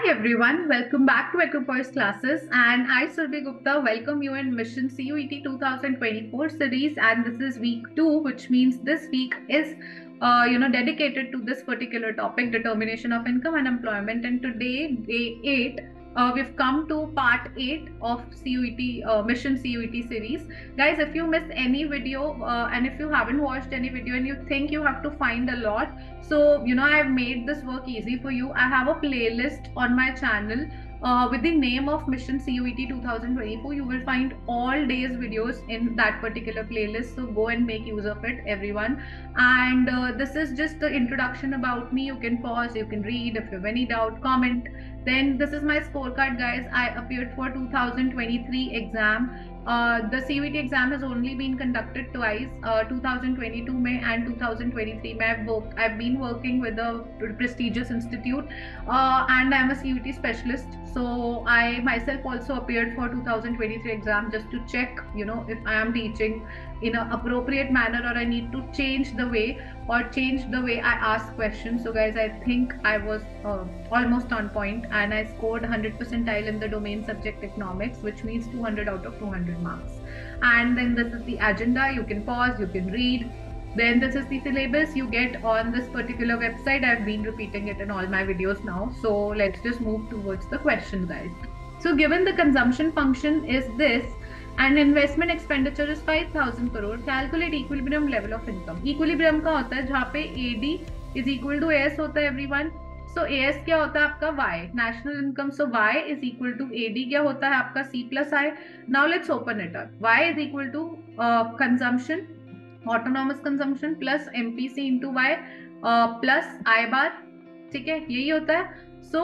everyone, welcome back to Equipoise classes, and I Surbhi Gupta welcome you in Mission CUET 2024 series, and this is week 2, which means this week is dedicated to this particular topic, determination of income and employment. And today, day 8, we've come to part 8 of CUET Mission CUET series. Guys, if you missed any video and if you haven't watched any video and you think you have to find a lot, so I've made this work easy for you. I have a playlist on my channel with the name of Mission CUET 2024. You will find all days videos in that particular playlist, so go and make use of it, everyone. And this is just the introduction about me. You can pause, you can read. If you have any doubt, comment. Then this is my scorecard, guys. I appeared for 2023 exam. The CUET exam has only been conducted twice, 2022 May and 2023 May. I've been working with a prestigious institute and I'm a CUET specialist. So I myself also appeared for 2023 exam just to check, if I am teaching in an appropriate manner or I need to change the way I ask questions. So guys, I think I was almost on point and I scored 100 percentile in the domain subject economics, which means 200 out of 200 marks. And then this is the agenda. You can pause, you can read. Then this is the syllabus you get on this particular website. I've been repeating it in all my videos now. So let's just move towards the questions, guys. So given the consumption function is this, and investment expenditure is 5,000 crore, calculate equilibrium level of income. Equilibrium का होता है जहाँ पे AD is equal to AS होता है, everyone. So AS क्या होता है आपका Y, national income. So Y is equal to AD क्या होता है आपका C plus I. Now let's open it up. Y is equal to consumption, autonomous consumption plus MPC into Y plus I bar. ठीक है, यही होता है. So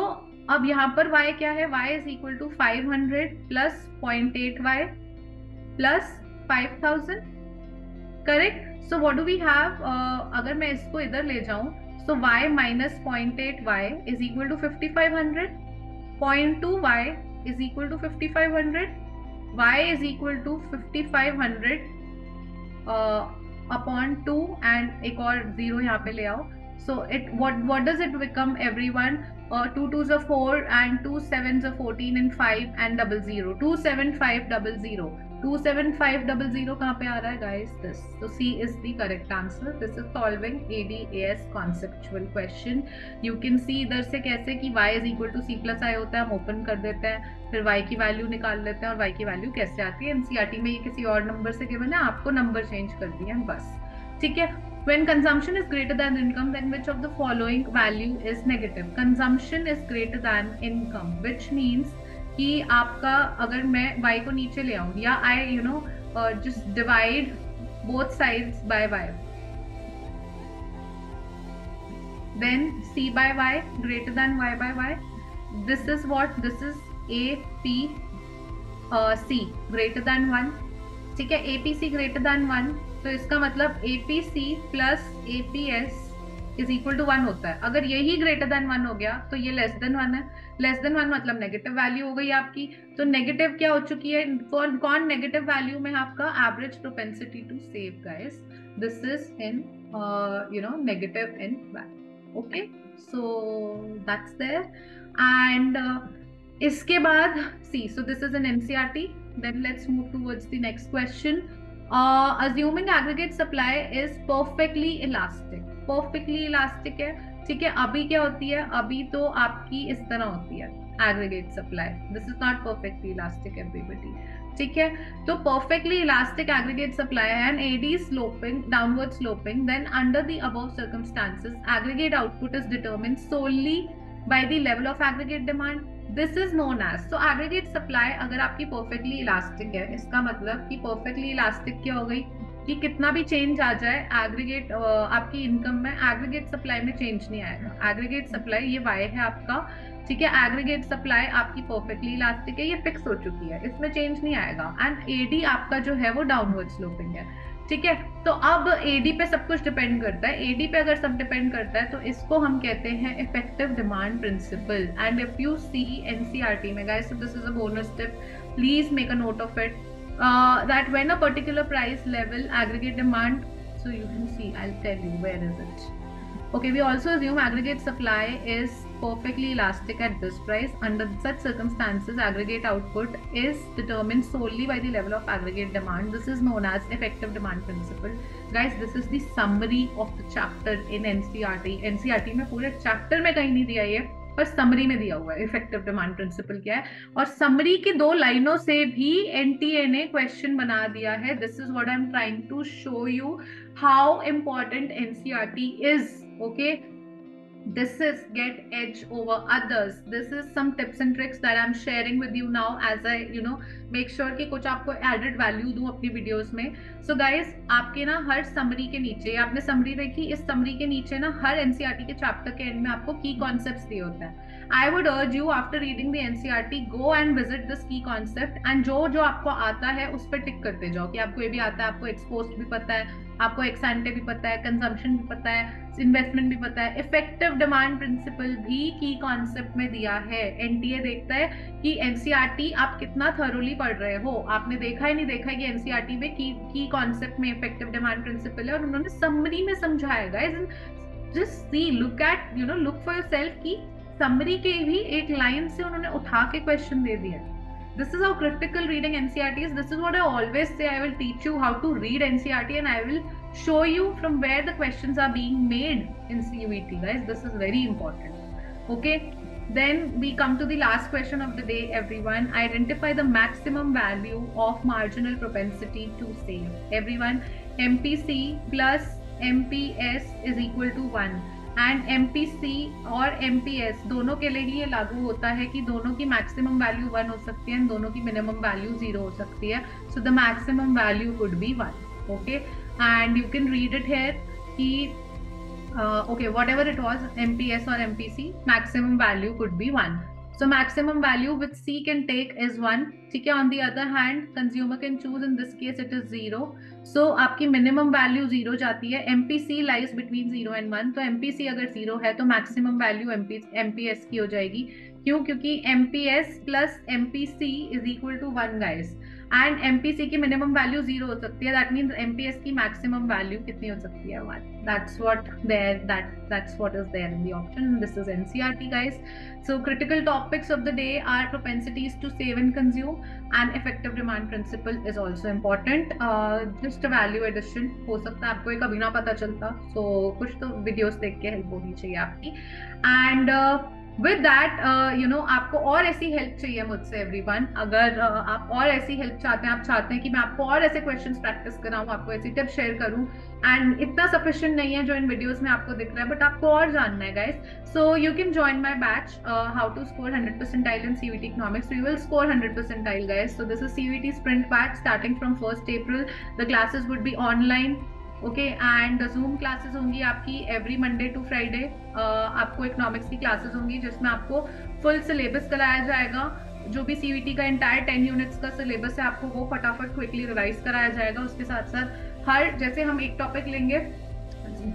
अब यहाँ पर Y क्या है? Y is equal to 500 plus 0.8 Y plus 5000. Correct. So what do we have? अगर मैं इसको इधर ले जाऊं, सो y minus 0.8 y is equal to 5500, 0.2 y is equal to 5500, y is equal to 5500 upon 2 and एक और 0 यहाँ पे ले आओ. So what does it become, everyone? 2 2s are 4 and 2 7s are 14 and 5 and 00. 27500. 27500 कहाँ पे आ रहा है, guys? This. So C is the correct answer. This is solving ADAS conceptual question. You can see इधर से कैसे कि y is equal to C plus I होता है. हम ओपन कर देते हैं, फिर y की वैल्यू निकाल लेते हैं और y की वैल्यू कैसे आती है. NCERT में ये किसी और नंबर से गिवन है, आपको नंबर चेंज कर दिए हैं बस. ठीक है. When consumption is greater than income, then which of the following value is negative? Consumption is greater than income, which means कि आपका, अगर मैं y को नीचे ले आऊं या I just divide both sides by y, then C by y greater than y by y. This is what? This is APC greater than 1. ठीक है, APC greater than 1. तो इसका मतलब APC plus APS is equal to 1 होता है. अगर यही greater than 1 हो गया तो ये less than 1 है. Less than 1 मतलब नेगेटिव वैल्यू हो गई आपकी. तो नेगेटिव क्या हो चुकी है? कौन नेगेटिव वैल्यू में है आपका? Average propensity to save, guys. This is in negative in value. Okay, so that's there. And इसके बाद C, so this is an NCERT. Then let's move towards the next question. Assuming aggregate supply is perfectly elastic. Perfectly elastic है, ठीक है. अभी क्या होती है? अभी तो आपकी इस तरह होती है aggregate supply. This is not perfectly elastic, everybody. ठीक है. तो perfectly elastic aggregate supply and AD is sloping, downward sloping. Then under the above circumstances, aggregate output is determined solely by the level of aggregate demand. This is known as, so aggregate supply अगर आपकी perfectly elastic है, इसका मतलब कि perfectly elastic क्या हो गई कि कितना भी चेंज आ जाए एग्रीगेट आपकी इनकम में, एग्रीगेट सप्लाई में चेंज नहीं आएगा. एग्रीगेट सप्लाई ये y है आपका, ठीक है. एग्रीगेट सप्लाई आपकी परफेक्टली इलास्टिक है, ये फिक्स हो चुकी है, इसमें चेंज नहीं आएगा. एंड AD आपका जो है वो डाउनवर्ड स्लोपिंग है, ठीक है. तो अब AD पे सब कुछ डिपेंड करता है. AD पे अगर सब डिपेंड करता है तो इसको हम कहते हैं effective demand principle. And if you see NCERT में, guys, so this is a bonus tip, please make a note of it. That when a particular price level aggregate demand, so you can see, I'll tell you where is it. Okay, we also assume aggregate supply is perfectly elastic at this price. Under such circumstances, aggregate output is determined solely by the level of aggregate demand. This is known as effective demand principle. Guys, this is the summary of the chapter in NCERT. NCERT में पूरे chapter में कहीं नहीं दिया ये, पर summary में दिया हुआ है इफेक्टिव डिमांड प्रिंसिपल क्या है, और समरी की 2 लाइनों से भी एनटीए ने क्वेश्चन बना दिया है. This is what I am trying to show you how important NCERT is. Okay, this is get edge over others. This is some tips and tricks that I'm sharing with you now as I make sure कि कुछ आपको added value दूं अपनी videos में. So guys, आपके ना हर summary के नीचे, आपने summary देखी, इस summary के नीचे ना हर NCERT के chapter के end में आपको key concepts दिए होते हैं. I would urge you after reading the NCERT, go and visit this key concept and जो आपको आता है उस पर टिक करते जाओ कि आपको ये भी आता है, आपको एक्सपोस्ट भी पता है, आपको एक्स-एंटे भी पता है, कंजम्पशन भी पता है, इन्वेस्टमेंट भी पता है, इफेक्टिव डिमांड प्रिंसिपल भी की कॉन्सेप्ट में दिया है. एनटीए देखता है कि एनसीईआरटी आप कितना थरोली पढ़ रहे हो. आपने देखा ही नहीं देखा है कि एनसीईआरटी में की कॉन्सेप्ट में इफेक्टिव डिमांड प्रिंसिपल है और उन्होंने समरी में समझाया. Guys, just see, look at look for yourself कि समरी के भी एक लाइन से उन्होंने उठा के क्वेश्चन दे दिया. This is how critical reading NCERT is. This is what I always say. I will teach you how to read NCERT and I will show you from where the questions are being made in CUET. Guys, this is very important. Okay. Then we come to the last question of the day, everyone. Identify the maximum value of marginal propensity to save. Everyone, MPC plus MPS is equal to 1. And MPC और MPS दोनों के लिए ही ये लागू होता है कि दोनों की मैक्सिमम वैल्यू 1 हो सकती है, दोनों की मिनिमम वैल्यू 0 हो सकती है. So the maximum value would be 1. Okay, and you can read it here कि okay, whatever it was, MPS or MPC, maximum value could be 1. So maximum value which C can take is 1. ठीक है. On the other hand, consumer can choose, in this case it is 0. So आपकी minimum value 0 जाती है. MPC lies between 0 and 1. तो MPC अगर 0 है तो maximum value MPS की हो जाएगी. क्यों? क्योंकि MPS plus MPC is equal to 1 guys. And MPC की minimum value 0 हो सकती है. That means MPS की maximum value कितनी हो सकती है? 1. That's what is there in the option. This is NCERT guys. So critical topics of the day are propensities to save and consume, and effective demand principle is also important. Just a value addition हो सकता है आपको ये कभी ना पता चलता, so कुछ तो videos देख के help होनी चाहिए आपकी. And with that, आपको और ऐसी हेल्प चाहिए मुझसे एवरीवन. अगर आप और ऐसी हेल्प चाहते हैं, आप चाहते हैं कि मैं आपको और ऐसे क्वेश्चंस प्रैक्टिस कराऊं, आपको ऐसी टिप्स शेयर करूं, एंड इतना सफिशिएंट नहीं है जो इन वीडियोस में आपको दिख रहा है, बट आपको और जानना है guys, so you can join my batch how to score 100 percentile in CUET economics. You will score 100 percentile guys. So this is CUET sprint batch starting from 1st April. The classes would be online. Okay, and zoom classes होंगी आपकी every Monday to Friday. आपको economics की classes होंगी जिसमें आपको full syllabus कराया जाएगा. जो भी CUET का एंटायर 10 यूनिट्स का सिलेबस है आपको वो फटाफट क्विकली रिवाइज कराया जाएगा. उसके साथ साथ हर जैसे हम एक टॉपिक लेंगे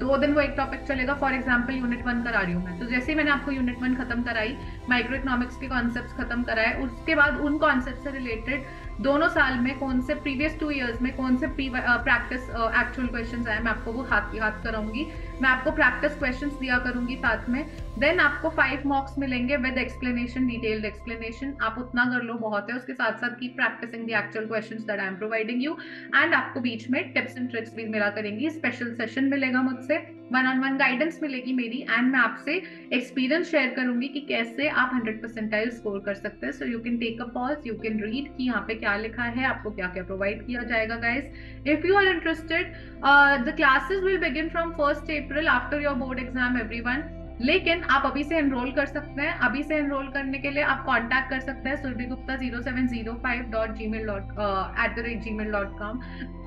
2 दिन वो एक टॉपिक चलेगा. फॉर एग्जाम्पल यूनिट 1 करा रही हूँ मैं, तो जैसे मैंने आपको यूनिट 1 खत्म कराई, माइक्रो इकोनॉमिक्स के कॉन्सेप्ट्स खत्म कराए, उसके बाद उन कॉन्सेप्ट से रिलेटेड दोनों साल में कौन से प्रीवियस 2 इयर्स में कौन से प्रैक्टिस एक्चुअल क्वेश्चंस आए, मैं आपको वो हाथ कराऊंगी. मैं आपको प्रैक्टिस क्वेश्चंस दिया करूंगी साथ में. देन आपको 5 मॉक्स मिलेंगे विद एक्सप्लेनेशन, डिटेल्ड एक्सप्लेनेशन. आप उतना कर लो, बहुत है. उसके साथ साथ keep practising the actual questions that I am providing you. And आपको बीच में टिप्स एंड ट्रिक्स भी मिला करेंगी. स्पेशल सेशन मिलेगा मुझसे, 1-on-1 गाइडेंस मिलेगी मेरी, एंड मैं आपसे एक्सपीरियंस शेयर करूंगी कि कैसे आप 100 percentile स्कोर कर सकते हैं. So you can take a pause, you can read कि यहाँ पे क्या लिखा है, आपको क्या क्या प्रोवाइड किया जाएगा guys. If you are interested, the classes will begin from 1st April after your board exam everyone. लेकिन आप अभी से एनरोल कर सकते हैं. अभी से एनरोल करने के लिए आप कांटेक्ट कर सकते हैं surbhigupta0705.gmail.com.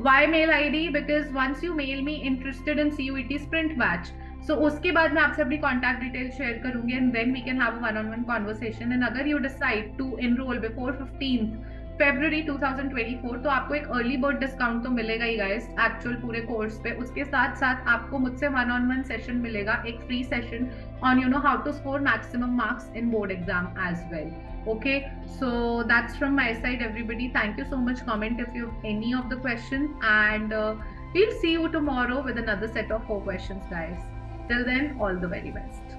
Why mail ID? Because once you mail me interested in CUET sprint batch, so उसके बाद मैं आपसे अपनी कॉन्टैक्ट डिटेल शेयर करूंगी, and then we can have a 1-on-1 conversation. And अगर you decide to enrol before 15th February 2024 तो आपको एक अर्ली बर्ड डिस्काउंट तो मिलेगा ही गाइस एक्चुअल पूरे कोर्स पे. उसके साथ साथ आपको मुझसे 1-on-1 सेशन मिलेगा, एक free session on how to score maximum marks in board exam as well. Okay, so that's from my side everybody. Thank you so much. Comment if you have any of the questions, and we'll see you tomorrow with another set of 4 questions guys. Till then, all the very best.